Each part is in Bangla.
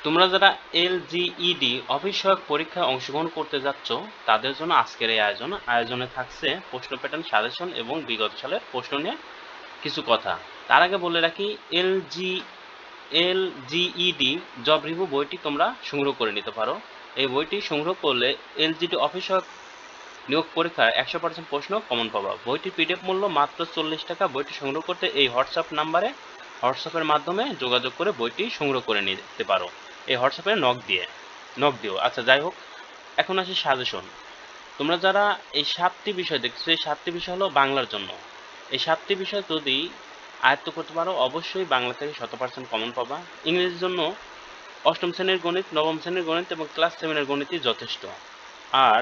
তোমরা যারা এলজিইডি অফিস সহায়ক পরীক্ষায় অংশগ্রহণ করতে যাচ্ছ তাদের জন্য আজকের এই আয়োজনে থাকছে প্রশ্ন প্যাটার্ন সাজেশন এবং বিগত সালের প্রশ্ন নিয়ে কিছু কথা। তার আগে বলে রাখি, এলজিইডি জব রিভিউ বইটি তোমরা সংগ্রহ করে নিতে পারো। এই বইটি সংগ্রহ করলে এলজিডি অফিস সহায়ক নিয়োগ পরীক্ষার 100% প্রশ্ন কমন পাবা। বইটির পিডিএফ মূল্য মাত্র 40 টাকা। বইটি সংগ্রহ করতে এই হোয়াটসঅ্যাপের মাধ্যমে যোগাযোগ করে বইটি সংগ্রহ করে নিতে পারো। এই হোয়াটসঅ্যাপে নক দিও। আচ্ছা, যাই হোক, এখন আসি সাজেশন। তোমরা যারা এই 7টি বিষয় দেখছো, এই 7টি বিষয় হলো বাংলার জন্য। এই 7টি বিষয় যদি আয়ত্ত করতে পারো অবশ্যই বাংলা থেকে 100% কমন পাবা। ইংরেজির জন্য 8ম শ্রেণীর গণিত, 9ম শ্রেণীর গণিত এবং ক্লাস 7 এর গণিতই যথেষ্ট। আর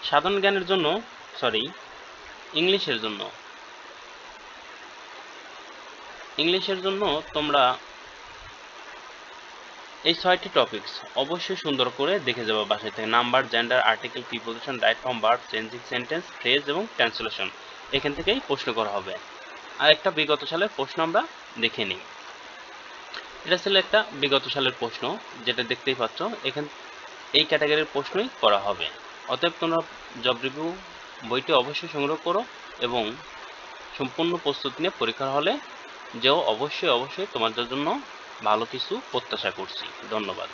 সাধারণ জ্ঞানের জন্য ইংলিশের জন্য তোমরা এই 6টি টপিকস অবশ্যই সুন্দর করে দেখে যাবো বাসায় থেকে। Number, gender, article, preposition, right form, verb, changing sentence, phrase এবং ট্রান্সলেশন এখান থেকেই প্রশ্ন করা হবে। আর একটা বিগত সালের প্রশ্ন আমরা দেখে নিই। এটা ছিল একটা বিগত সালের প্রশ্ন, যেটা দেখতেই পাচ্ছ। এই ক্যাটাগরির প্রশ্নই করা হবে। অতএব তোমরা জব রিভিউ বইটি অবশ্যই সংগ্রহ করো এবং সম্পূর্ণ প্রস্তুতি নিয়ে পরীক্ষার হলে যেও। অবশ্যই তোমাদের জন্য ভালো কিছু প্রত্যাশা করছি। ধন্যবাদ।